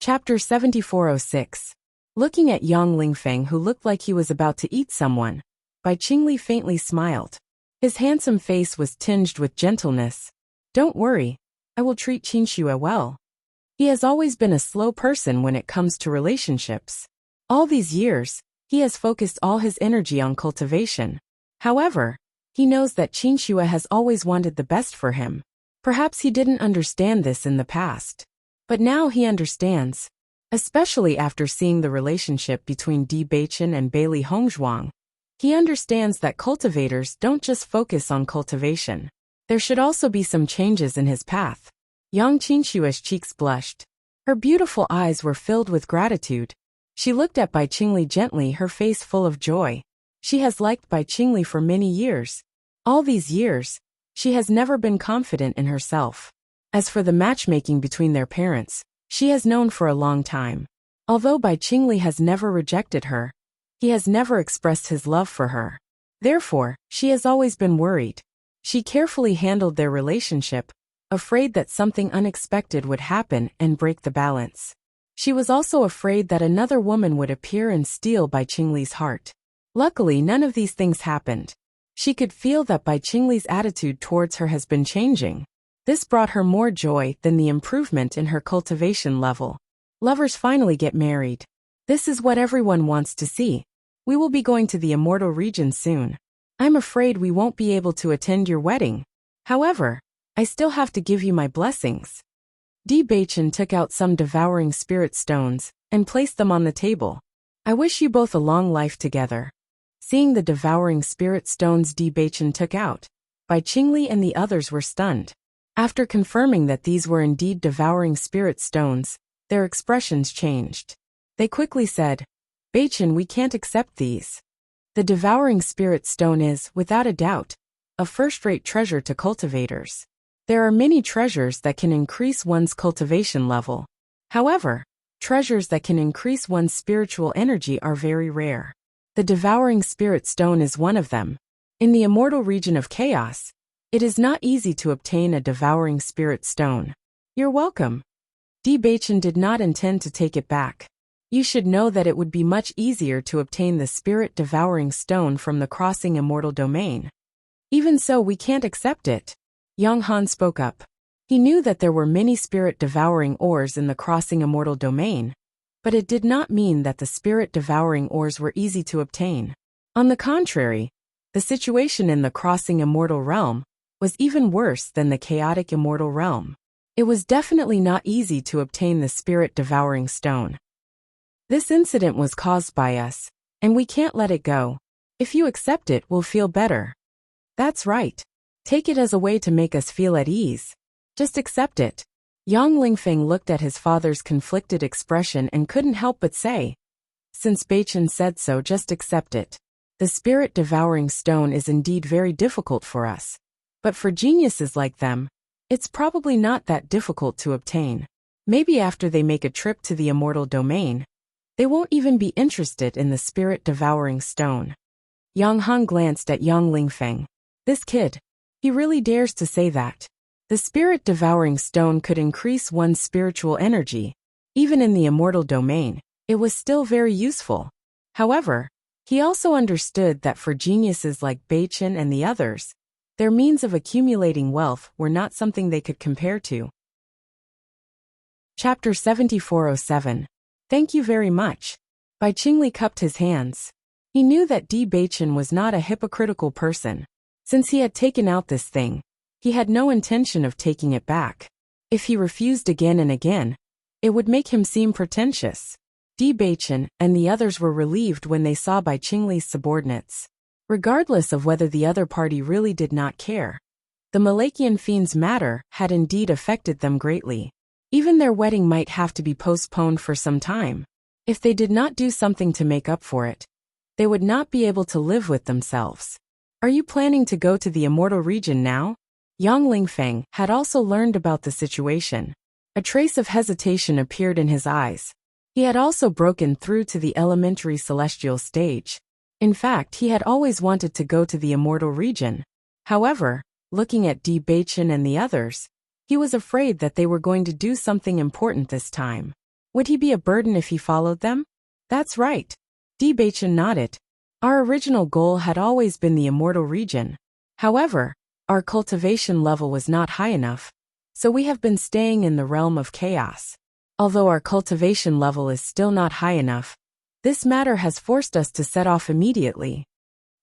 Chapter 7406. Looking at Yang Lingfeng, who looked like he was about to eat someone, Bai Qingli faintly smiled. His handsome face was tinged with gentleness. Don't worry, I will treat Qinxue well. He has always been a slow person when it comes to relationships. All these years, he has focused all his energy on cultivation. However, he knows that Qinxue has always wanted the best for him. Perhaps he didn't understand this in the past. But now he understands, especially after seeing the relationship between Di Baichen and Bailey Hongzhuang. He understands that cultivators don't just focus on cultivation. There should also be some changes in his path. Yang Qinshue's cheeks blushed. Her beautiful eyes were filled with gratitude. She looked at Bai Qingli gently, her face full of joy. She has liked Bai Qingli for many years. All these years, she has never been confident in herself. As for the matchmaking between their parents, she has known for a long time. Although Bai Qingli has never rejected her, he has never expressed his love for her. Therefore, she has always been worried. She carefully handled their relationship, afraid that something unexpected would happen and break the balance. She was also afraid that another woman would appear and steal Bai Qingli's heart. Luckily, none of these things happened. She could feel that Bai Qingli's attitude towards her has been changing. This brought her more joy than the improvement in her cultivation level. Lovers finally get married. This is what everyone wants to see. We will be going to the immortal region soon. I'm afraid we won't be able to attend your wedding. However, I still have to give you my blessings. Di Baichen took out some devouring spirit stones and placed them on the table. I wish you both a long life together. Seeing the devouring spirit stones Di Baichen took out, Bai Qingli and the others were stunned. After confirming that these were indeed devouring spirit stones, their expressions changed. They quickly said, Baichen, we can't accept these. The devouring spirit stone is, without a doubt, a first-rate treasure to cultivators. There are many treasures that can increase one's cultivation level. However, treasures that can increase one's spiritual energy are very rare. The devouring spirit stone is one of them. In the immortal region of chaos, it is not easy to obtain a devouring spirit stone. You're welcome. Di Baichen did not intend to take it back. You should know that it would be much easier to obtain the spirit devouring stone from the crossing immortal domain. Even so, we can't accept it. Yang Han spoke up. He knew that there were many spirit devouring ores in the crossing immortal domain, but it did not mean that the spirit devouring ores were easy to obtain. On the contrary, the situation in the crossing immortal realm was even worse than the chaotic immortal realm. It was definitely not easy to obtain the spirit devouring stone. This incident was caused by us, and we can't let it go. If you accept it, we'll feel better. That's right. Take it as a way to make us feel at ease. Just accept it. Yang Lingfeng looked at his father's conflicted expression and couldn't help but say, since Baichen said so, just accept it. The spirit devouring stone is indeed very difficult for us. But for geniuses like them, it's probably not that difficult to obtain. Maybe after they make a trip to the immortal domain, they won't even be interested in the spirit devouring stone. Yang Han glanced at Yang Lingfeng. This kid, he really dares to say that. The spirit devouring stone could increase one's spiritual energy. Even in the immortal domain, it was still very useful. However, he also understood that for geniuses like Baichen and the others, their means of accumulating wealth were not something they could compare to. Chapter 7407. Thank you very much. Bai Qingli cupped his hands. He knew that Di Baichen was not a hypocritical person. Since he had taken out this thing, he had no intention of taking it back. If he refused again and again, it would make him seem pretentious. Di Baichen and the others were relieved when they saw Bai Qingli's subordinates. Regardless of whether the other party really did not care, the Malachian fiend's matter had indeed affected them greatly. Even their wedding might have to be postponed for some time. If they did not do something to make up for it, they would not be able to live with themselves. Are you planning to go to the immortal region now? Yang Lingfeng had also learned about the situation. A trace of hesitation appeared in his eyes. He had also broken through to the elementary celestial stage. In fact, he had always wanted to go to the immortal region. However, looking at Di Baichen and the others, he was afraid that they were going to do something important this time. Would he be a burden if he followed them? That's right. Debachin nodded. Our original goal had always been the immortal region. However, our cultivation level was not high enough, so we have been staying in the realm of chaos. Although our cultivation level is still not high enough, this matter has forced us to set off immediately.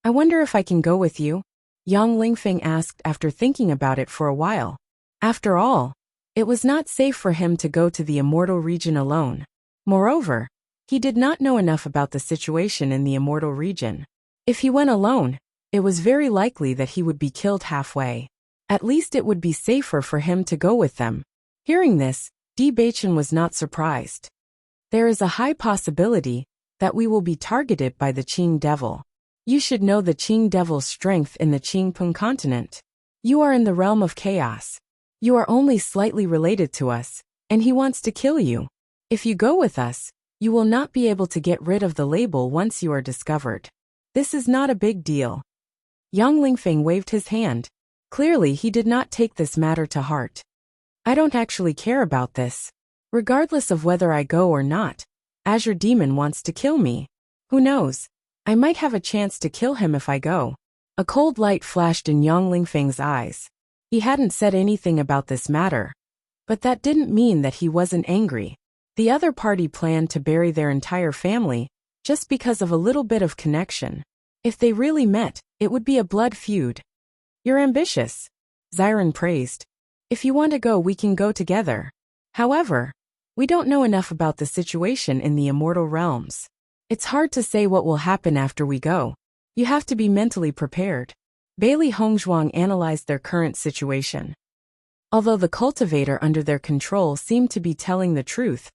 I wonder if I can go with you? Yang Lingfeng asked after thinking about it for a while. After all, it was not safe for him to go to the immortal region alone. Moreover, he did not know enough about the situation in the immortal region. If he went alone, it was very likely that he would be killed halfway. At least it would be safer for him to go with them. Hearing this, Debachin was not surprised. There is a high possibility that we will be targeted by the Qing Devil. You should know the Qing Devil's strength in the Qingpeng continent. You are in the realm of chaos. You are only slightly related to us, and he wants to kill you. If you go with us, you will not be able to get rid of the label once you are discovered. This is not a big deal. Yang Lingfeng waved his hand. Clearly he did not take this matter to heart. I don't actually care about this. Regardless of whether I go or not, Azure Demon wants to kill me. Who knows? I might have a chance to kill him if I go. A cold light flashed in Yang Lingfeng's eyes. He hadn't said anything about this matter, but that didn't mean that he wasn't angry. The other party planned to bury their entire family just because of a little bit of connection. If they really met, it would be a blood feud. You're ambitious, Xiren praised. If you want to go, we can go together. However, we don't know enough about the situation in the immortal realms. It's hard to say what will happen after we go. You have to be mentally prepared. Bailey Hongzhuang analyzed their current situation. Although the cultivator under their control seemed to be telling the truth,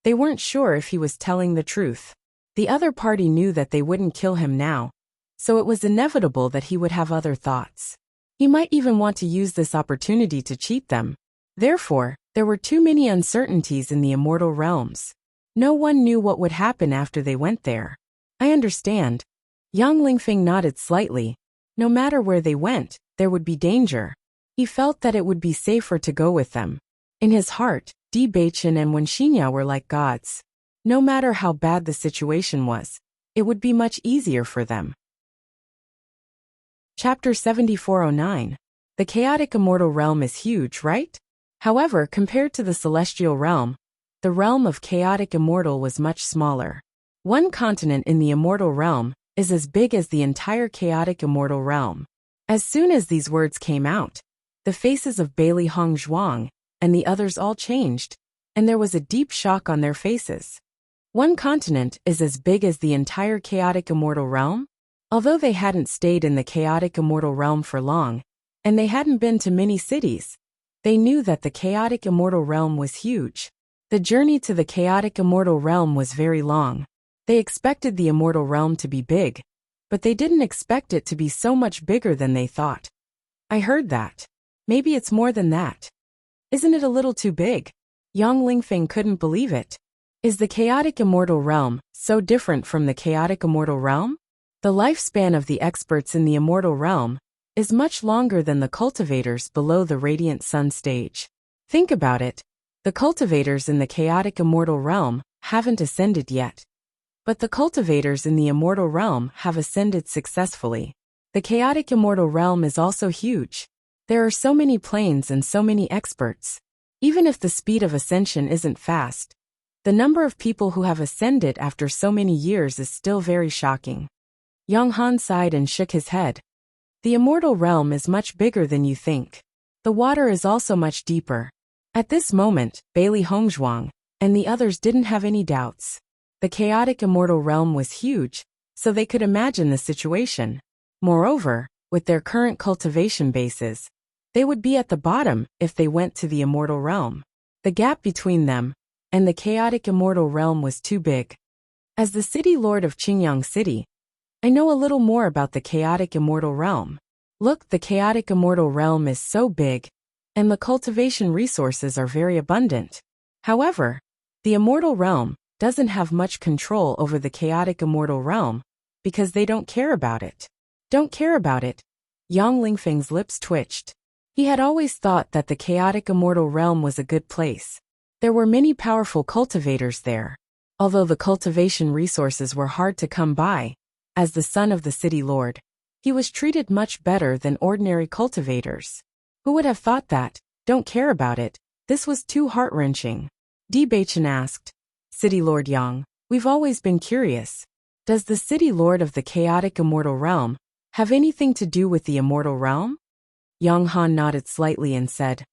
they weren't sure if he was telling the truth. The other party knew that they wouldn't kill him now, so it was inevitable that he would have other thoughts. He might even want to use this opportunity to cheat them. Therefore, there were too many uncertainties in the immortal realms. No one knew what would happen after they went there. I understand. Yang Lingfeng nodded slightly. No matter where they went, there would be danger. He felt that it would be safer to go with them. In his heart, Debachin and Wenxinya were like gods. No matter how bad the situation was, it would be much easier for them. Chapter 7409. The chaotic immortal realm is huge, right? However, compared to the celestial realm, the realm of chaotic immortal was much smaller. One continent in the immortal realm is as big as the entire chaotic immortal realm. As soon as these words came out, the faces of Bailey Hongzhuang and the others all changed, and there was a deep shock on their faces. One continent is as big as the entire chaotic immortal realm? Although they hadn't stayed in the chaotic immortal realm for long, and they hadn't been to many cities, they knew that the chaotic immortal realm was huge. The journey to the chaotic immortal realm was very long. They expected the immortal realm to be big, but they didn't expect it to be so much bigger than they thought. I heard that. Maybe it's more than that. Isn't it a little too big? Yang Lingfeng couldn't believe it. Is the chaotic immortal realm so different from the chaotic immortal realm? The lifespan of the experts in the immortal realm is much longer than the cultivators below the radiant sun stage. Think about it. The cultivators in the chaotic immortal realm haven't ascended yet. But the cultivators in the immortal realm have ascended successfully. The chaotic immortal realm is also huge. There are so many planes and so many experts. Even if the speed of ascension isn't fast, the number of people who have ascended after so many years is still very shocking. Yang Han sighed and shook his head. The immortal realm is much bigger than you think. The water is also much deeper. At this moment, Bailey Hongzhuang and the others didn't have any doubts. The chaotic immortal realm was huge, so they could imagine the situation. Moreover, with their current cultivation bases, they would be at the bottom if they went to the immortal realm. The gap between them and the chaotic immortal realm was too big. As the city lord of Qingyang City, I know a little more about the chaotic immortal realm. Look, the chaotic immortal realm is so big, and the cultivation resources are very abundant. However, the immortal realm doesn't have much control over the chaotic immortal realm because they don't care about it. Don't care about it? Yang Lingfeng's lips twitched. He had always thought that the chaotic immortal realm was a good place. There were many powerful cultivators there. Although the cultivation resources were hard to come by, as the son of the city lord, he was treated much better than ordinary cultivators. Who would have thought that? Don't care about it. This was too heart-wrenching. Bachan asked. City Lord Yang, we've always been curious. Does the city lord of the chaotic immortal realm have anything to do with the immortal realm? Yang Han nodded slightly and said,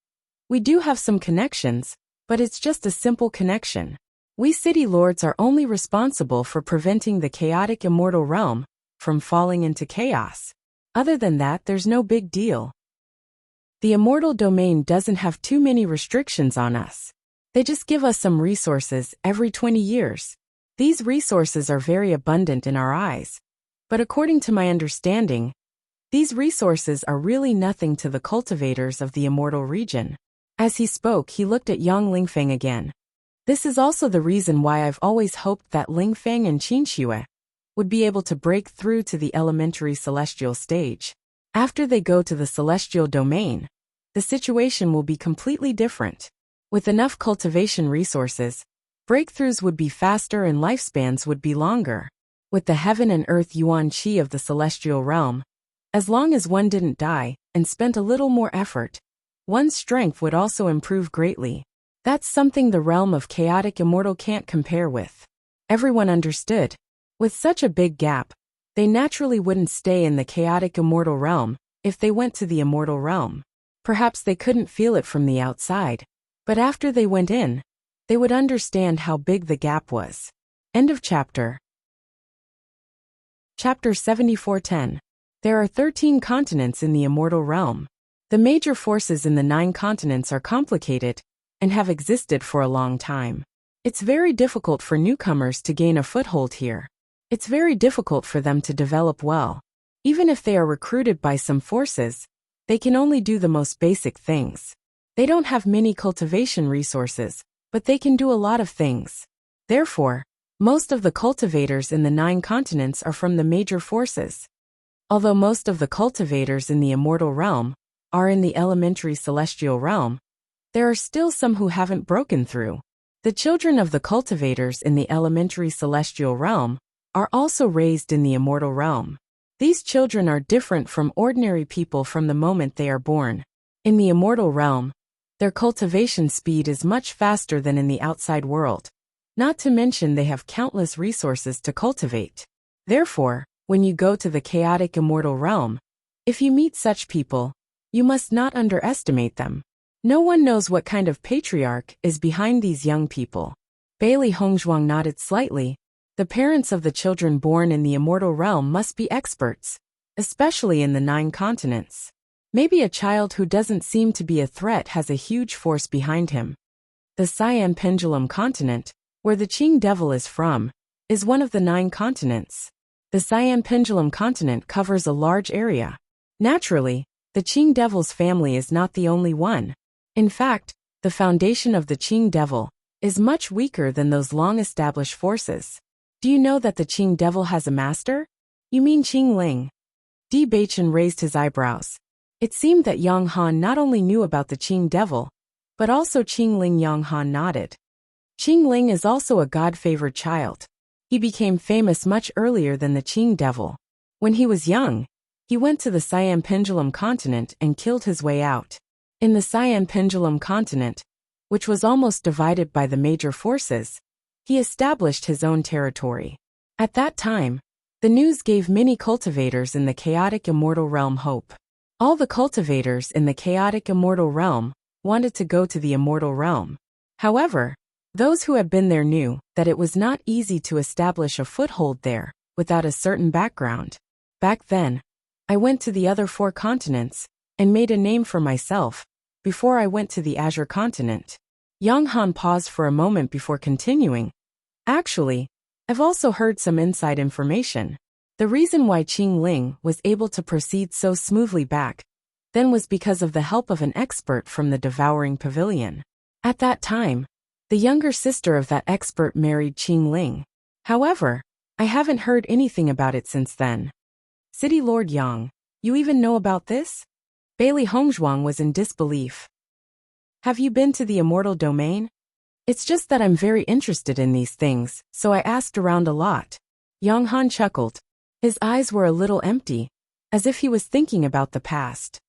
we do have some connections, but it's just a simple connection. We city lords are only responsible for preventing the chaotic immortal realm from falling into chaos. Other than that, there's no big deal. The immortal domain doesn't have too many restrictions on us. They just give us some resources every 20 years. These resources are very abundant in our eyes. But according to my understanding, these resources are really nothing to the cultivators of the immortal region. As he spoke, he looked at young Lingfeng again. This is also the reason why I've always hoped that Lingfeng and Qinxue would be able to break through to the elementary celestial stage. After they go to the celestial domain, the situation will be completely different. With enough cultivation resources, breakthroughs would be faster and lifespans would be longer. With the heaven and earth yuan qi of the celestial realm, as long as one didn't die and spent a little more effort, one's strength would also improve greatly. That's something the realm of chaotic immortal can't compare with. Everyone understood. With such a big gap, they naturally wouldn't stay in the chaotic immortal realm if they went to the immortal realm. Perhaps they couldn't feel it from the outside, but after they went in, they would understand how big the gap was. End of chapter. Chapter 74:10. There are 13 continents in the immortal realm. The major forces in the 9 continents are complicated and have existed for a long time. It's very difficult for newcomers to gain a foothold here. It's very difficult for them to develop well. Even if they are recruited by some forces, they can only do the most basic things. They don't have many cultivation resources, but they can do a lot of things. Therefore, most of the cultivators in the 9 continents are from the major forces. Although most of the cultivators in the immortal realm are in the elementary celestial realm, there are still some who haven't broken through. The children of the cultivators in the elementary celestial realm are also raised in the immortal realm. These children are different from ordinary people from the moment they are born. In the immortal realm, their cultivation speed is much faster than in the outside world. Not to mention they have countless resources to cultivate. Therefore, when you go to the chaotic immortal realm, if you meet such people, you must not underestimate them. No one knows what kind of patriarch is behind these young people. Bailey Hongzhuang nodded slightly. The parents of the children born in the immortal realm must be experts, especially in the 9 continents. Maybe a child who doesn't seem to be a threat has a huge force behind him. The Siam Pendulum continent, where the Qing Devil is from, is one of the 9 continents. The Siam Pendulum continent covers a large area. Naturally, the Qing Devil's family is not the only one. In fact, the foundation of the Qing Devil is much weaker than those long-established forces. Do you know that the Qing Devil has a master? You mean Qing Ling? Bachan raised his eyebrows. It seemed that Yang Han not only knew about the Qing Devil, but also Qing Ling. Yang Han nodded. Qing Ling is also a God-favored child. He became famous much earlier than the Qing Devil. When he was young, he went to the Siam Pendulum continent and killed his way out. In the Siam Pendulum continent, which was almost divided by the major forces, he established his own territory. At that time, the news gave many cultivators in the chaotic immortal realm hope. All the cultivators in the chaotic immortal realm wanted to go to the immortal realm. However, those who had been there knew that it was not easy to establish a foothold there without a certain background. Back then, I went to the other 4 continents and made a name for myself before I went to the Azure continent. Yang Han paused for a moment before continuing. Actually, I've also heard some inside information. The reason why Qing Ling was able to proceed so smoothly back then was because of the help of an expert from the Devouring Pavilion. At that time, the younger sister of that expert married Qing Ling. However, I haven't heard anything about it since then. City Lord Yang, you even know about this? Bailey Hongzhuang was in disbelief. Have you been to the immortal domain? It's just that I'm very interested in these things, so I asked around a lot. Young Han chuckled. His eyes were a little empty, as if he was thinking about the past.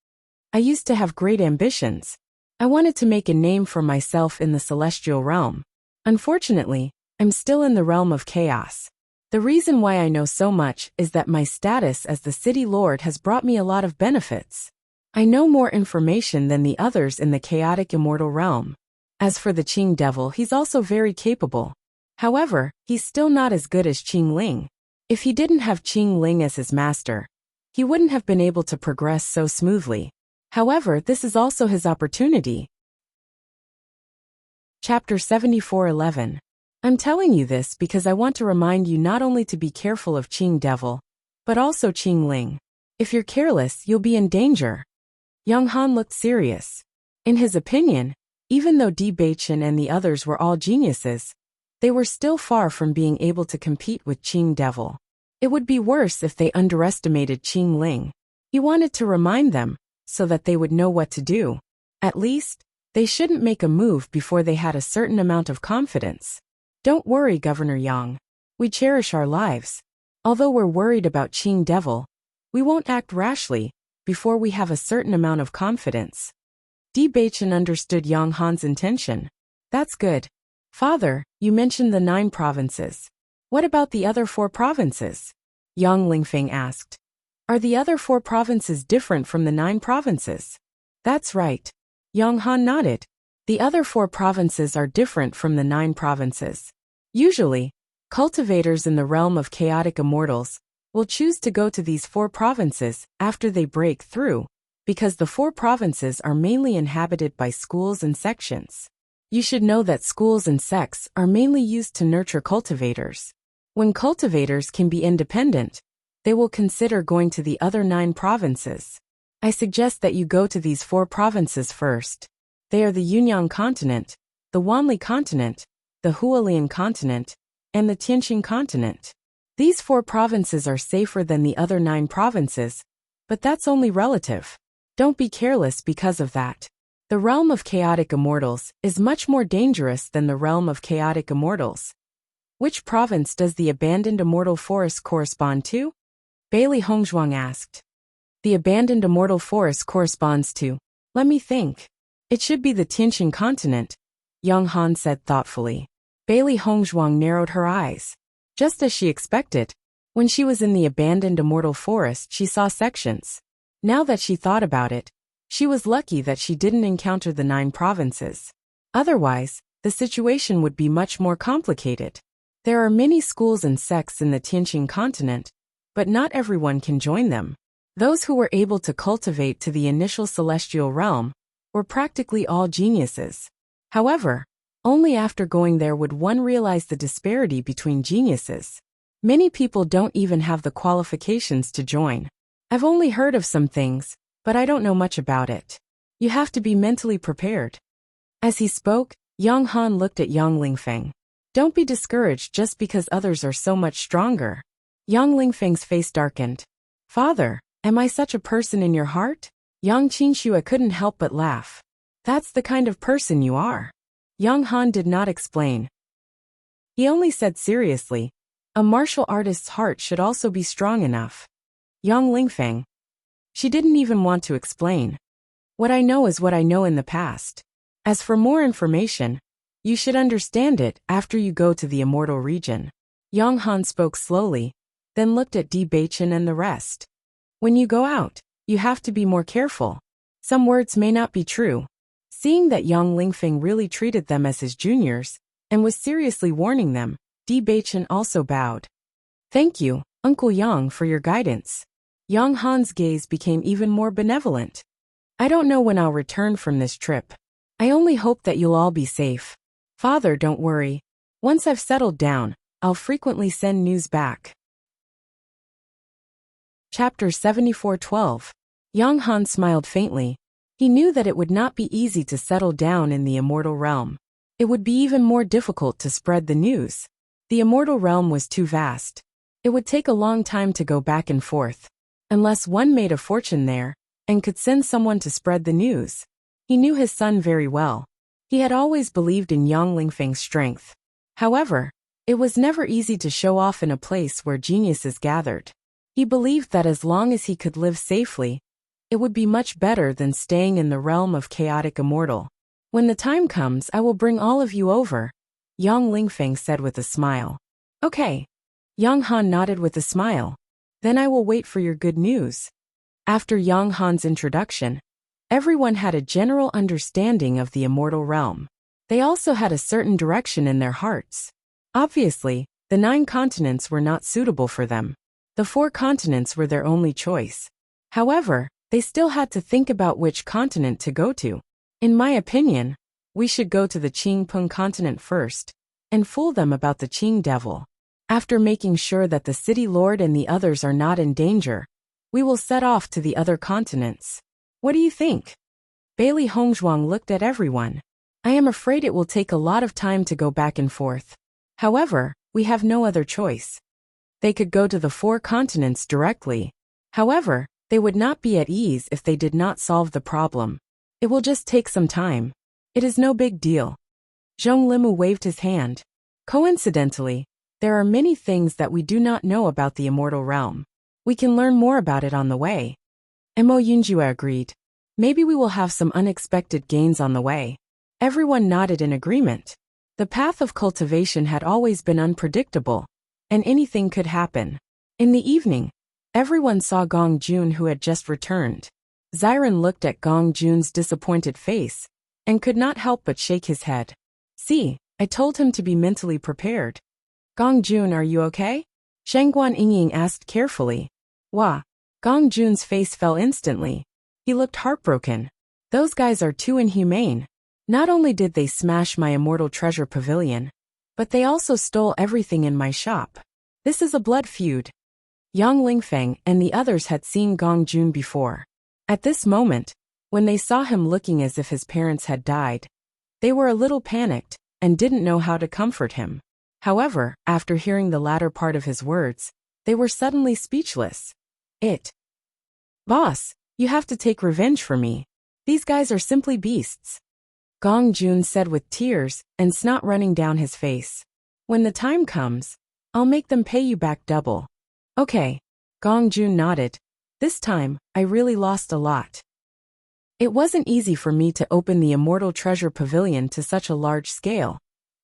I used to have great ambitions. I wanted to make a name for myself in the celestial realm. Unfortunately, I'm still in the realm of chaos. The reason why I know so much is that my status as the city lord has brought me a lot of benefits. I know more information than the others in the chaotic immortal realm. As for the Qing devil, he's also very capable. However, he's still not as good as Qing Ling. If he didn't have Qing Ling as his master, he wouldn't have been able to progress so smoothly. However, this is also his opportunity. Chapter 74:11. I'm telling you this because I want to remind you not only to be careful of Qing devil, but also Qing Ling. If you're careless, you'll be in danger. Young Han looked serious. In his opinion, even though Di Baichen and the others were all geniuses, they were still far from being able to compete with Qing devil. It would be worse if they underestimated Qing Ling. He wanted to remind them, so that they would know what to do. At least, they shouldn't make a move before they had a certain amount of confidence. Don't worry, Governor Yang. We cherish our lives. Although we're worried about Qing devil, we won't act rashly before we have a certain amount of confidence. Di Baichen understood Yang Han's intention. That's good. Father, you mentioned the 9 provinces. What about the other 4 provinces? Yang Lingfeng asked. Are the other 4 provinces different from the 9 provinces? That's right. Yang Han nodded. The other 4 provinces are different from the 9 provinces. Usually, cultivators in the realm of chaotic immortals will choose to go to these 4 provinces after they break through, because the 4 provinces are mainly inhabited by schools and sections. You should know that schools and sects are mainly used to nurture cultivators. When cultivators can be independent, they will consider going to the other 9 provinces. I suggest that you go to these 4 provinces first. They are the Yunyang continent, the Wanli continent, the Hualien continent, and the Tianqing continent. These 4 provinces are safer than the other 9 provinces, but that's only relative. Don't be careless because of that. The realm of chaotic immortals is much more dangerous than the realm of chaotic immortals. Which province does the abandoned immortal forest correspond to? Bailey Hongzhuang asked. The abandoned immortal forest corresponds to, let me think. It should be the Tianqing continent, Yang Han said thoughtfully. Bailey Hongzhuang narrowed her eyes. Just as she expected, when she was in the abandoned immortal forest she saw sections. Now that she thought about it, she was lucky that she didn't encounter the 9 provinces. Otherwise, the situation would be much more complicated. There are many schools and sects in the Tianqing continent, but not everyone can join them. Those who were able to cultivate to the initial celestial realm were practically all geniuses. However, only after going there would one realize the disparity between geniuses. Many people don't even have the qualifications to join. I've only heard of some things, but I don't know much about it. You have to be mentally prepared. As he spoke, Yang Han looked at Yang Lingfeng. Don't be discouraged just because others are so much stronger. Yang Lingfeng's face darkened. Father, am I such a person in your heart? Yang Qinshua couldn't help but laugh. That's the kind of person you are. Yang Han did not explain. He only said seriously, a martial artist's heart should also be strong enough. Yang Lingfeng. She didn't even want to explain. What I know is what I know in the past. As for more information, you should understand it after you go to the immortal region. Yang Han spoke slowly, then looked at Di Baichen and the rest. When you go out, you have to be more careful. Some words may not be true. Seeing that Yang Lingfeng really treated them as his juniors, and was seriously warning them, Di Baichen also bowed. Thank you, Uncle Yang, for your guidance. Yang Han's gaze became even more benevolent. I don't know when I'll return from this trip. I only hope that you'll all be safe. Father, don't worry. Once I've settled down, I'll frequently send news back. Chapter 74:12. Yang Han smiled faintly. He knew that it would not be easy to settle down in the immortal realm. It would be even more difficult to spread the news. The immortal realm was too vast. It would take a long time to go back and forth, unless one made a fortune there, and could send someone to spread the news. He knew his son very well. He had always believed in Yang Lingfeng's strength. However, it was never easy to show off in a place where geniuses gathered. He believed that as long as he could live safely, it would be much better than staying in the realm of chaotic immortal. When the time comes, I will bring all of you over, Yang Lingfeng said with a smile. Okay. Yang Han nodded with a smile. Then I will wait for your good news. After Yang Han's introduction, everyone had a general understanding of the immortal realm. They also had a certain direction in their hearts. Obviously, the 9 continents were not suitable for them. The 4 continents were their only choice. However, they still had to think about which continent to go to. In my opinion, we should go to the Qingpeng continent first, and fool them about the Qing devil. After making sure that the city lord and the others are not in danger, we will set off to the other continents. What do you think? Bailey Hongzhuang looked at everyone. I am afraid it will take a lot of time to go back and forth. However, we have no other choice. They could go to the 4 continents directly. However, they would not be at ease if they did not solve the problem. It will just take some time. It is no big deal. Zhong Limu waved his hand. Coincidentally, there are many things that we do not know about the immortal realm. We can learn more about it on the way. Mo Yunjue agreed. Maybe we will have some unexpected gains on the way. Everyone nodded in agreement. The path of cultivation had always been unpredictable, and anything could happen. In the evening, everyone saw Gong Jun, who had just returned. Xiren looked at Gong Jun's disappointed face and could not help but shake his head. See, I told him to be mentally prepared. Gong Jun, are you okay? Shangguan Yingying asked carefully. Wah. Gong Jun's face fell instantly. He looked heartbroken. Those guys are too inhumane. Not only did they smash my immortal treasure pavilion, but they also stole everything in my shop. This is a blood feud. Yang Lingfeng and the others had seen Gong Jun before. At this moment, when they saw him looking as if his parents had died, they were a little panicked and didn't know how to comfort him. However, after hearing the latter part of his words, they were suddenly speechless. Boss, you have to take revenge for me. These guys are simply beasts. Gong Jun said with tears and snot running down his face. When the time comes, I'll make them pay you back double. Okay. Gong Jun nodded. This time, I really lost a lot. It wasn't easy for me to open the immortal treasure pavilion to such a large scale,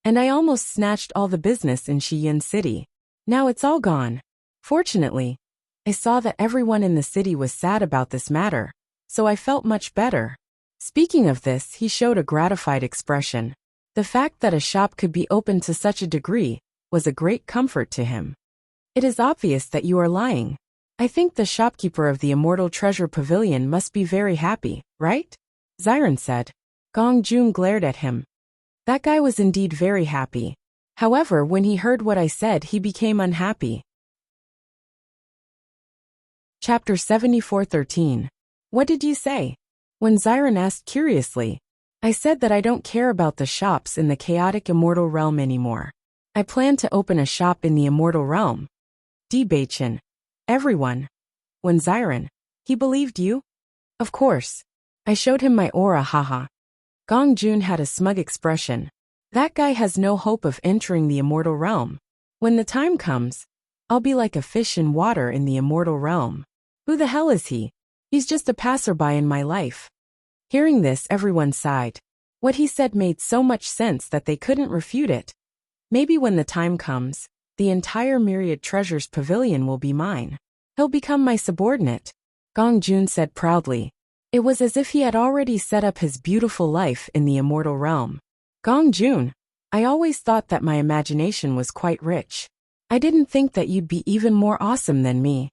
and I almost snatched all the business in Shiyin City. Now it's all gone. Fortunately, I saw that everyone in the city was sad about this matter, so I felt much better. Speaking of this, he showed a gratified expression. The fact that a shop could be opened to such a degree was a great comfort to him. It is obvious that you are lying. I think the shopkeeper of the Immortal Treasure Pavilion must be very happy, right? Xiren said. Gong Jun glared at him. That guy was indeed very happy. However, when he heard what I said, he became unhappy. Chapter 74:13. What did you say? When Xiren asked curiously, I said that I don't care about the shops in the chaotic immortal realm anymore. I plan to open a shop in the immortal realm. Debachen. Everyone. When Xiren, he believed you? Of course. I showed him my aura, haha. Gong Jun had a smug expression. That guy has no hope of entering the immortal realm. When the time comes, I'll be like a fish in water in the immortal realm. Who the hell is he? He's just a passerby in my life. Hearing this, everyone sighed. What he said made so much sense that they couldn't refute it. Maybe when the time comes, the entire Myriad Treasures Pavilion will be mine. He'll become my subordinate. Gong Jun said proudly. It was as if he had already set up his beautiful life in the immortal realm. Gong Jun, I always thought that my imagination was quite rich. I didn't think that you'd be even more awesome than me.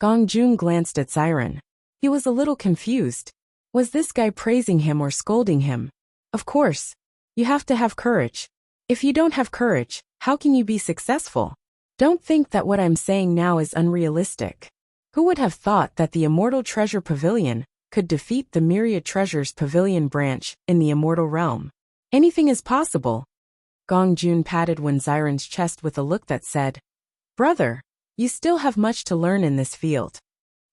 Gong Jun glanced at Xiren. He was a little confused. Was this guy praising him or scolding him? Of course. You have to have courage. If you don't have courage, how can you be successful? Don't think that what I'm saying now is unrealistic. Who would have thought that the Immortal Treasure Pavilion could defeat the Myriad Treasures Pavilion branch in the immortal realm? Anything is possible. Gong Jun patted Wen Xiren's chest with a look that said, Brother, you still have much to learn in this field.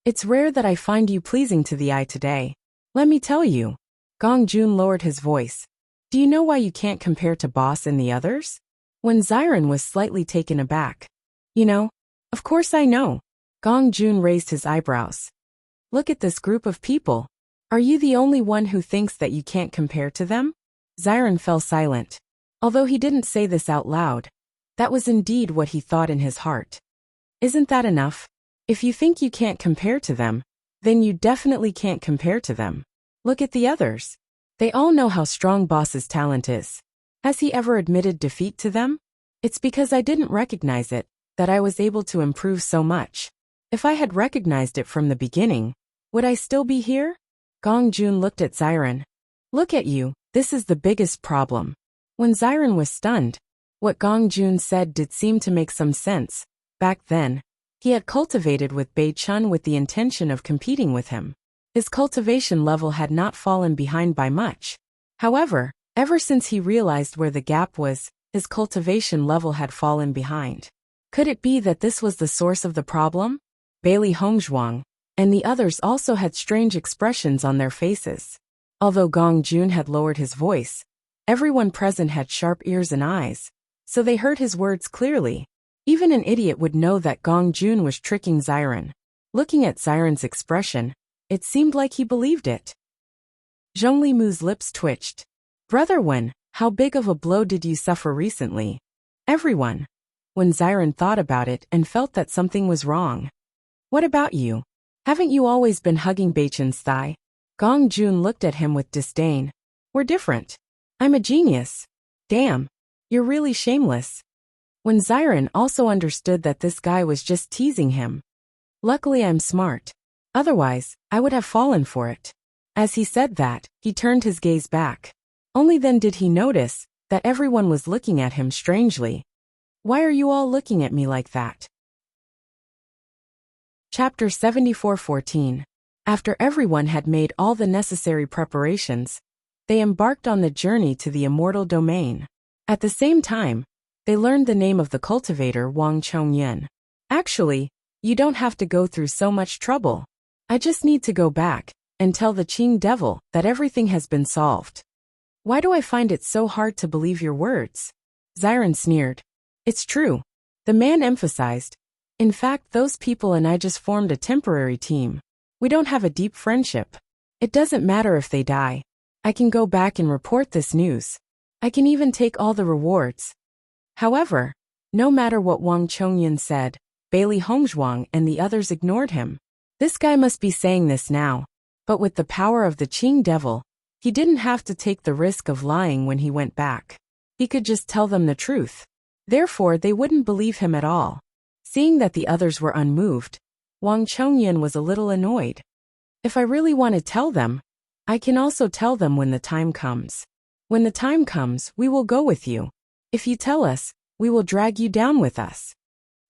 It's rare that I find you pleasing to the eye today. Let me tell you. Gong Jun lowered his voice. Do you know why you can't compare to Boss and the others? When Xiren was slightly taken aback. You know? Of course I know. Gong Jun raised his eyebrows. Look at this group of people. Are you the only one who thinks that you can't compare to them? Xiren fell silent. Although he didn't say this out loud, that was indeed what he thought in his heart. Isn't that enough? If you think you can't compare to them, then you definitely can't compare to them. Look at the others. They all know how strong Boss's talent is. Has he ever admitted defeat to them? It's because I didn't recognize it, that I was able to improve so much. If I had recognized it from the beginning, would I still be here? Gong Jun looked at Xiren. Look at you, this is the biggest problem. When Xiren was stunned, what Gong Jun said did seem to make some sense. Back then, he had cultivated with Bei Chun with the intention of competing with him. His cultivation level had not fallen behind by much. However, ever since he realized where the gap was, his cultivation level had fallen behind. Could it be that this was the source of the problem? Bailey Hongzhuang and the others also had strange expressions on their faces. Although Gong Jun had lowered his voice, everyone present had sharp ears and eyes, so they heard his words clearly. Even an idiot would know that Gong Jun was tricking Xiren. Looking at Xiren's expression, it seemed like he believed it. Zhong Limu's lips twitched. Brother Wen, how big of a blow did you suffer recently? Everyone. When Xiren thought about it and felt that something was wrong. What about you? Haven't you always been hugging Beichen's thigh? Gong Jun looked at him with disdain. We're different. I'm a genius. Damn. You're really shameless. When Xiren also understood that this guy was just teasing him. Luckily I'm smart. Otherwise, I would have fallen for it. As he said that, he turned his gaze back. Only then did he notice that everyone was looking at him strangely. Why are you all looking at me like that? Chapter 74:14. After everyone had made all the necessary preparations, they embarked on the journey to the immortal domain. At the same time, they learned the name of the cultivator Wang Chongyan. Actually, you don't have to go through so much trouble. I just need to go back and tell the Qing devil that everything has been solved. Why do I find it so hard to believe your words? Xiren sneered. It's true. The man emphasized. In fact, those people and I just formed a temporary team. We don't have a deep friendship. It doesn't matter if they die. I can go back and report this news. I can even take all the rewards. However, no matter what Wang Chongyan said, Bailey Hongzhuang and the others ignored him. This guy must be saying this now. But with the power of the Qing devil, he didn't have to take the risk of lying when he went back. He could just tell them the truth. Therefore, they wouldn't believe him at all. Seeing that the others were unmoved, Wang Chongyan was a little annoyed. If I really want to tell them, I can also tell them when the time comes. When the time comes, we will go with you. If you tell us, we will drag you down with us.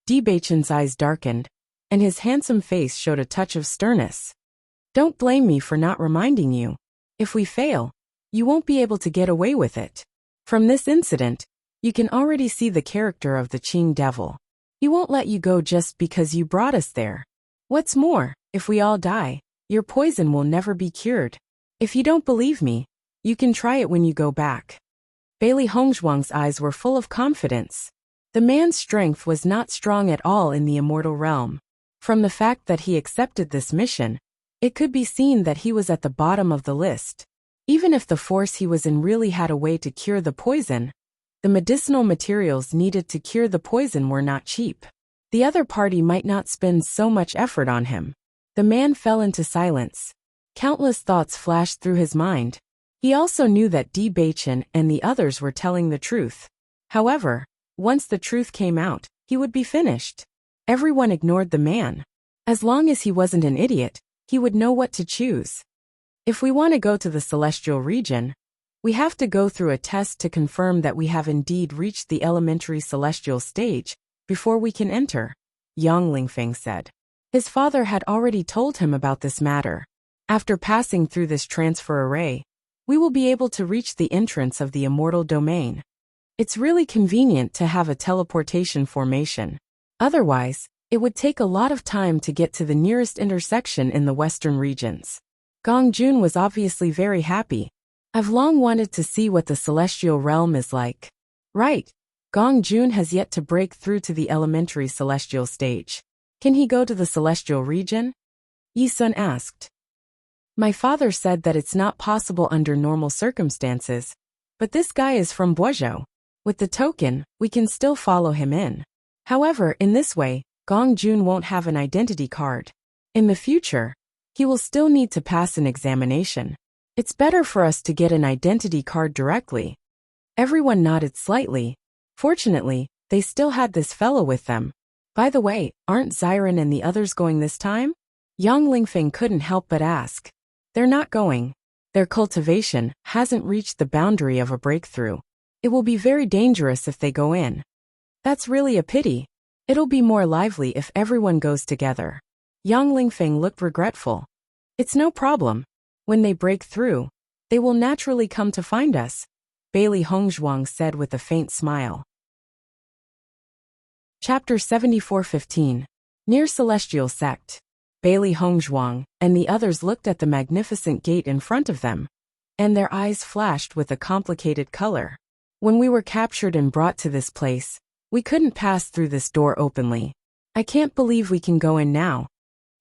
Di Beichen's eyes darkened, and his handsome face showed a touch of sternness. Don't blame me for not reminding you. If we fail, you won't be able to get away with it. From this incident, you can already see the character of the Qing devil. He won't let you go just because you brought us there. What's more, if we all die, your poison will never be cured. If you don't believe me, you can try it when you go back. Bailey Hongzhuang's eyes were full of confidence. The man's strength was not strong at all in the immortal realm. From the fact that he accepted this mission, it could be seen that he was at the bottom of the list. Even if the force he was in really had a way to cure the poison, the medicinal materials needed to cure the poison were not cheap. The other party might not spend so much effort on him. The man fell into silence. Countless thoughts flashed through his mind. He also knew that Di Beichen and the others were telling the truth. However, once the truth came out, he would be finished. Everyone ignored the man. As long as he wasn't an idiot, he would know what to choose. If we want to go to the celestial region, we have to go through a test to confirm that we have indeed reached the elementary celestial stage before we can enter, Yang Lingfeng said. His father had already told him about this matter. After passing through this transfer array, we will be able to reach the entrance of the immortal domain. It's really convenient to have a teleportation formation. Otherwise, it would take a lot of time to get to the nearest intersection in the western regions. Gong Jun was obviously very happy. I've long wanted to see what the celestial realm is like. Right. Gong Jun has yet to break through to the elementary celestial stage. Can he go to the celestial region? Yi Sun asked. My father said that it's not possible under normal circumstances, but this guy is from Boizhou. With the token, we can still follow him in. However, in this way, Gong Jun won't have an identity card. In the future, he will still need to pass an examination. It's better for us to get an identity card directly. Everyone nodded slightly. Fortunately, they still had this fellow with them. By the way, aren't Xiren and the others going this time? Yang Lingfeng couldn't help but ask. They're not going. Their cultivation hasn't reached the boundary of a breakthrough. It will be very dangerous if they go in. That's really a pity. It'll be more lively if everyone goes together. Yang Lingfeng looked regretful. It's no problem. When they break through, they will naturally come to find us, Bailey Hongzhuang said with a faint smile. Chapter 74:15. Near Celestial Sect. Bailey Hongzhuang and the others looked at the magnificent gate in front of them, and their eyes flashed with a complicated color. When we were captured and brought to this place, we couldn't pass through this door openly. I can't believe we can go in now.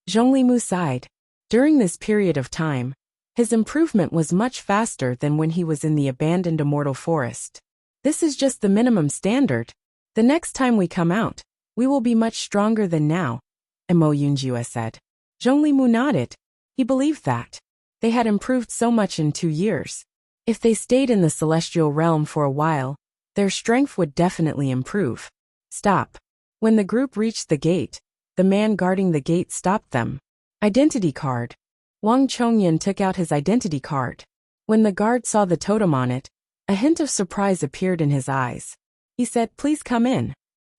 Zhonglimu sighed. During this period of time, his improvement was much faster than when he was in the abandoned immortal forest. This is just the minimum standard. The next time we come out, we will be much stronger than now, Mo Yunjue said. Zhonglimu nodded. He believed that. They had improved so much in 2 years. If they stayed in the celestial realm for a while, their strength would definitely improve. Stop. When the group reached the gate, the man guarding the gate stopped them. Identity card. Wang Chongyan took out his identity card. When the guard saw the totem on it, a hint of surprise appeared in his eyes. He said, "Please come in."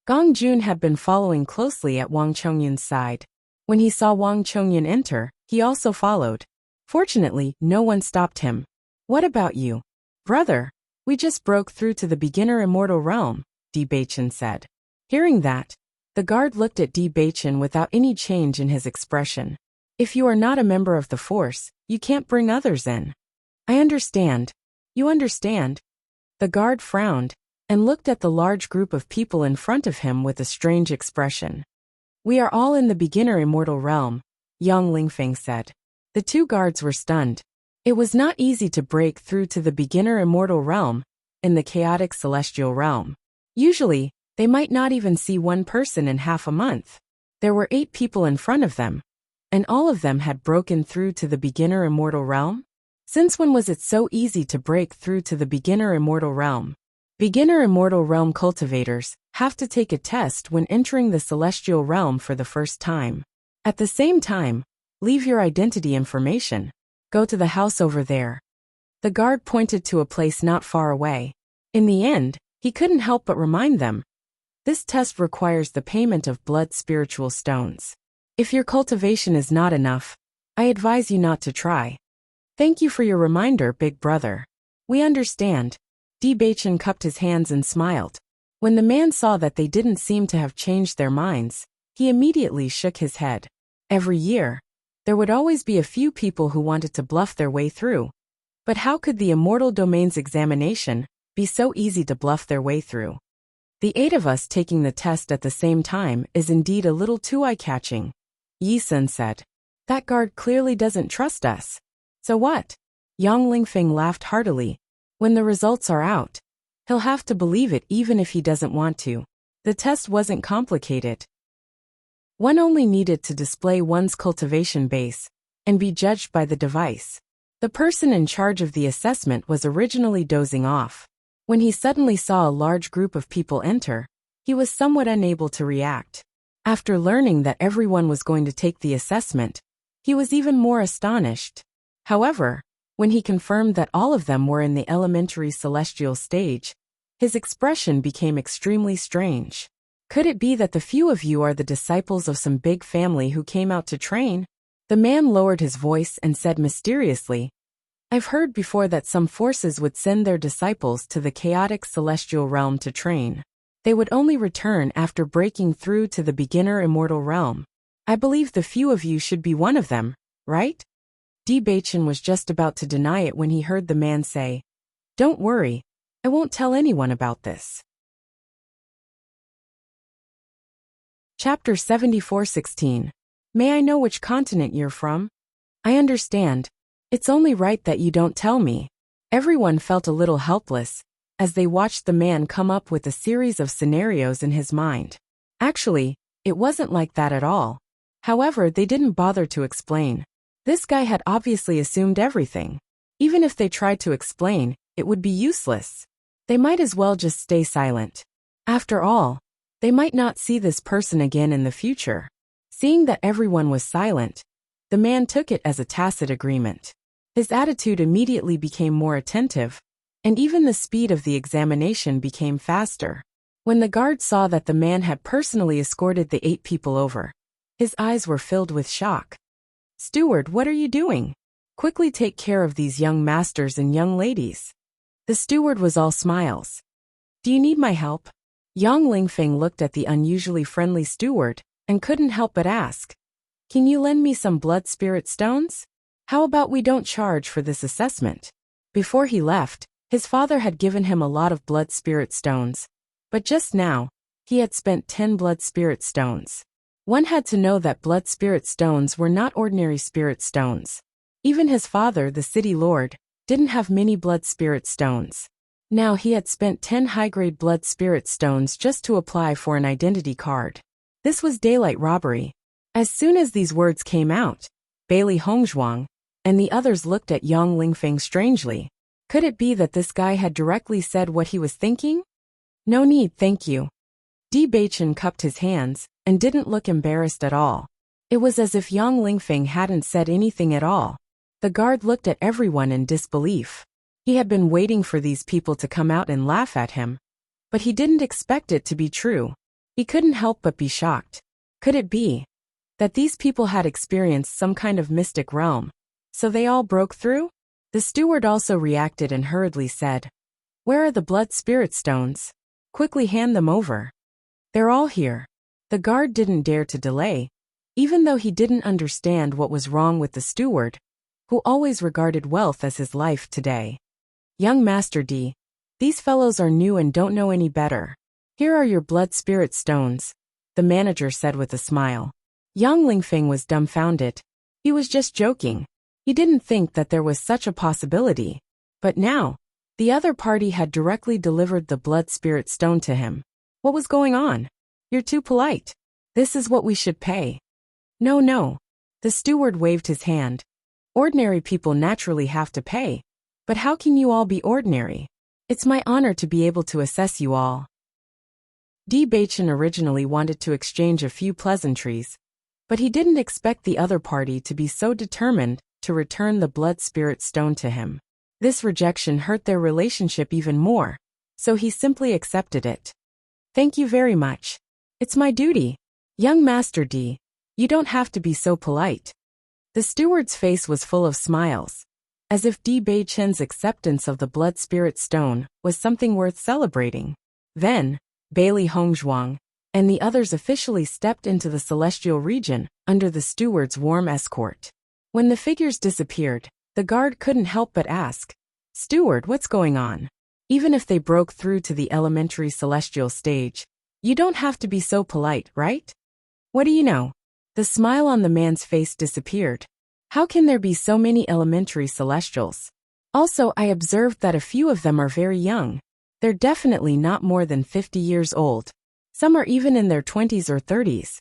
Gong Jun had been following closely at Wang Chongyan's side. When he saw Wang Chongyan enter, he also followed. Fortunately, no one stopped him. What about you? Brother, we just broke through to the beginner immortal realm, Di Beichen said. Hearing that, the guard looked at Di Beichen without any change in his expression. If you are not a member of the force, you can't bring others in. I understand. You understand? The guard frowned and looked at the large group of people in front of him with a strange expression. We are all in the beginner immortal realm, Yang Lingfeng said. The 2 guards were stunned. It was not easy to break through to the beginner immortal realm in the chaotic celestial realm. Usually, they might not even see one person in half a month. There were 8 people in front of them, and all of them had broken through to the beginner immortal realm? Since when was it so easy to break through to the beginner immortal realm? Beginner immortal realm cultivators have to take a test when entering the celestial realm for the first time. At the same time, leave your identity information. Go to the house over there. The guard pointed to a place not far away. In the end, he couldn't help but remind them. This test requires the payment of blood spiritual stones. If your cultivation is not enough, I advise you not to try. Thank you for your reminder, big brother. We understand. Di Beichen cupped his hands and smiled. When the man saw that they didn't seem to have changed their minds, he immediately shook his head. Every year, there would always be a few people who wanted to bluff their way through. But how could the Immortal Domains examination be so easy to bluff their way through? The 8 of us taking the test at the same time is indeed a little too eye-catching, Yi Sun said. That guard clearly doesn't trust us. So what? Yang Lingfeng laughed heartily. When the results are out, he'll have to believe it even if he doesn't want to. The test wasn't complicated. One only needed to display one's cultivation base and be judged by the device. The person in charge of the assessment was originally dozing off. When he suddenly saw a large group of people enter, he was somewhat unable to react. After learning that everyone was going to take the assessment, he was even more astonished. However, when he confirmed that all of them were in the elementary celestial stage, his expression became extremely strange. Could it be that the few of you are the disciples of some big family who came out to train? The man lowered his voice and said mysteriously, I've heard before that some forces would send their disciples to the chaotic celestial realm to train. They would only return after breaking through to the beginner immortal realm. I believe the few of you should be one of them, right? Bachin was just about to deny it when he heard the man say, "Don't worry, I won't tell anyone about this." Chapter 74:16. May I know which continent you're from? I understand. It's only right that you don't tell me. Everyone felt a little helpless as they watched the man come up with a series of scenarios in his mind. Actually, it wasn't like that at all. However, they didn't bother to explain. This guy had obviously assumed everything. Even if they tried to explain, it would be useless. They might as well just stay silent. After all, they might not see this person again in the future. Seeing that everyone was silent, the man took it as a tacit agreement. His attitude immediately became more attentive, and even the speed of the examination became faster. When the guard saw that the man had personally escorted the 8 people over, his eyes were filled with shock. "Steward, what are you doing? Quickly take care of these young masters and young ladies." The steward was all smiles. "Do you need my help?" Yang Lingfeng looked at the unusually friendly steward and couldn't help but ask, "Can you lend me some blood spirit stones? How about we don't charge for this assessment?" Before he left, his father had given him a lot of blood spirit stones, but just now, he had spent 10 blood spirit stones. One had to know that blood spirit stones were not ordinary spirit stones. Even his father, the city lord, didn't have many blood spirit stones. Now he had spent 10 high-grade blood spirit stones just to apply for an identity card. This was daylight robbery. As soon as these words came out, Bailey Hongzhuang and the others looked at Yang Lingfeng strangely. Could it be that this guy had directly said what he was thinking? "No need, thank you." Bachin cupped his hands and didn't look embarrassed at all. It was as if Yang Lingfeng hadn't said anything at all. The guard looked at everyone in disbelief. He had been waiting for these people to come out and laugh at him, but he didn't expect it to be true. He couldn't help but be shocked. Could it be that these people had experienced some kind of mystic realm, so they all broke through? The steward also reacted and hurriedly said, "Where are the blood spirit stones? Quickly hand them over." "They're all here." The guard didn't dare to delay, even though he didn't understand what was wrong with the steward, who always regarded wealth as his life today. "Young Master D, these fellows are new and don't know any better. Here are your blood spirit stones," the manager said with a smile. Yang Lingfeng was dumbfounded. He was just joking. He didn't think that there was such a possibility. But now, the other party had directly delivered the blood spirit stone to him. What was going on? "You're too polite. This is what we should pay." "No, no." The steward waved his hand. "Ordinary people naturally have to pay. But how can you all be ordinary? It's my honor to be able to assess you all." Bachin originally wanted to exchange a few pleasantries, but he didn't expect the other party to be so determined to return the blood spirit stone to him. This rejection hurt their relationship even more, so he simply accepted it. "Thank you very much. It's my duty. Young Master D, you don't have to be so polite." The steward's face was full of smiles, as if Bachin's acceptance of the blood spirit stone was something worth celebrating. Then, Bailey Hongzhuang and the others officially stepped into the celestial region under the steward's warm escort. When the figures disappeared, the guard couldn't help but ask, "Steward, what's going on?" Even if they broke through to the elementary celestial stage, you don't have to be so polite, right? What do you know? The smile on the man's face disappeared. How can there be so many elementary celestials? Also, I observed that a few of them are very young. They're definitely not more than 50 years old. Some are even in their 20s or 30s.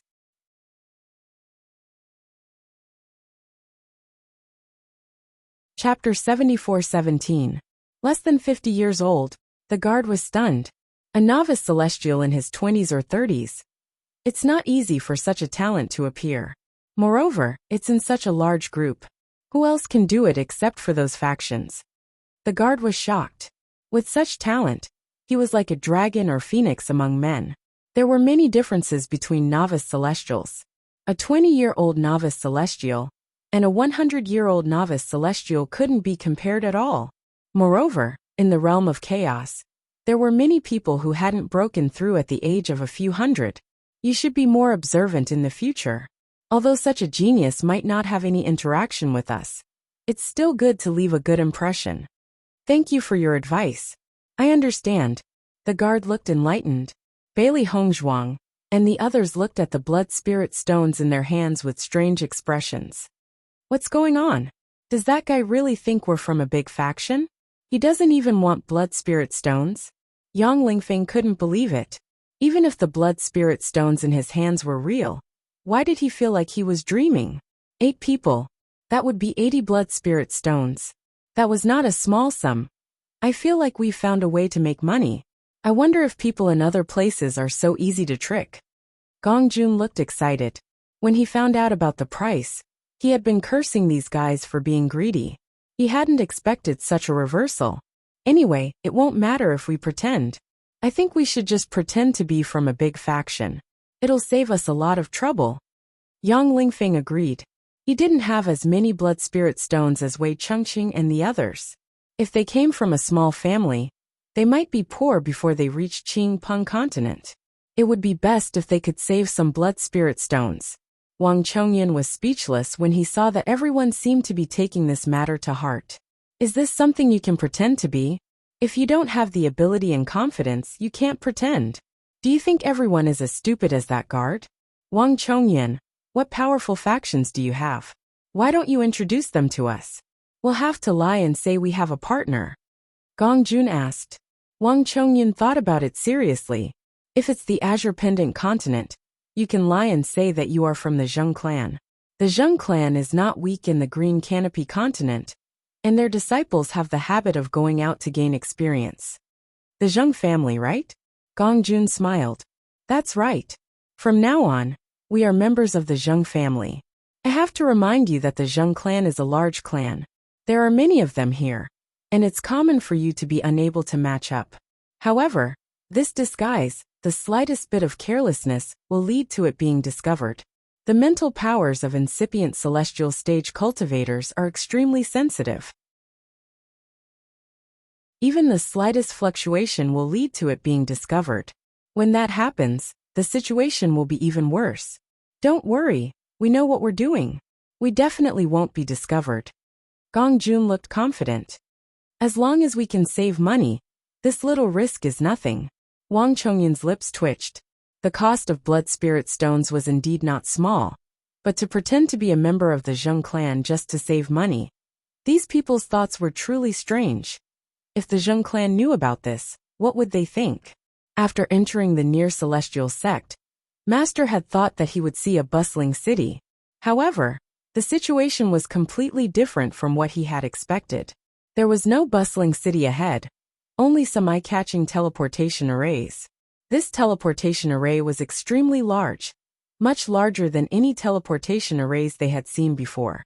Chapter 74:17. Less than 50 years old, the guard was stunned. A novice celestial in his 20s or 30s. It's not easy for such a talent to appear. Moreover, it's in such a large group. Who else can do it except for those factions? The guard was shocked. With such talent, he was like a dragon or phoenix among men. There were many differences between novice celestials. A 20-year-old novice celestial and a 100-year-old novice celestial couldn't be compared at all. Moreover, in the realm of chaos, there were many people who hadn't broken through at the age of a few hundred. You should be more observant in the future. Although such a genius might not have any interaction with us, It's still good to leave a good impression. Thank you for your advice. I understand. The guard looked enlightened. Bailey Hongzhuang and the others looked at the blood spirit stones in their hands with strange expressions. What's going on? Does that guy really think we're from a big faction? He doesn't even want blood spirit stones? Yang Lingfeng couldn't believe it. Even if the blood spirit stones in his hands were real, why did he feel like he was dreaming? 8 people. That would be 80 blood spirit stones. That was not a small sum. I feel like we've found a way to make money. I wonder if people in other places are so easy to trick. Gong Jun looked excited. When he found out about the price, he had been cursing these guys for being greedy. He hadn't expected such a reversal. Anyway, it won't matter if we pretend. I think we should just pretend to be from a big faction. It'll save us a lot of trouble. Yang Lingfeng agreed. He didn't have as many blood spirit stones as Wei Chengqing and the others. If they came from a small family, they might be poor before they reached Qing Peng continent. It would be best if they could save some blood spirit stones. Wang Chongyan was speechless when he saw that everyone seemed to be taking this matter to heart. Is this something you can pretend to be? If you don't have the ability and confidence, you can't pretend. Do you think everyone is as stupid as that guard? Wang Chongyan, what powerful factions do you have? Why don't you introduce them to us? We'll have to lie and say we have a partner. Gong Jun asked. Wang Chongyan thought about it seriously. If it's the Azure Pendant continent, you can lie and say that you are from the Zheng clan. The Zheng clan is not weak in the Green Canopy continent, and their disciples have the habit of going out to gain experience. The Zheng family, right? Gong Jun smiled. That's right. From now on, we are members of the Zheng family. I have to remind you that the Zheng clan is a large clan. There are many of them here, and it's common for you to be unable to match up. However, this disguise, the slightest bit of carelessness, will lead to it being discovered. The mental powers of incipient celestial stage cultivators are extremely sensitive. Even the slightest fluctuation will lead to it being discovered. When that happens, the situation will be even worse. Don't worry, we know what we're doing. We definitely won't be discovered. Gong Jun looked confident. As long as we can save money, this little risk is nothing. Wang Chongyan's lips twitched. The cost of blood spirit stones was indeed not small, but to pretend to be a member of the Zheng clan just to save money, these people's thoughts were truly strange. If the Zheng clan knew about this, what would they think? After entering the near celestial sect, Master had thought that he would see a bustling city. However, the situation was completely different from what he had expected. There was no bustling city ahead, only some eye-catching teleportation arrays. This teleportation array was extremely large, much larger than any teleportation arrays they had seen before.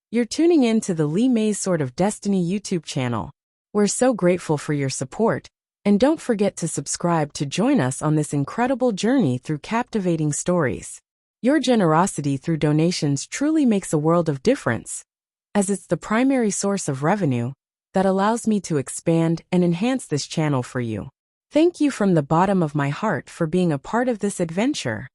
You're tuning in to the Li Mei's Sword of Destiny YouTube channel. We're so grateful for your support, and don't forget to subscribe to join us on this incredible journey through captivating stories. Your generosity through donations truly makes a world of difference, as it's the primary source of revenue that allows me to expand and enhance this channel for you. Thank you from the bottom of my heart for being a part of this adventure.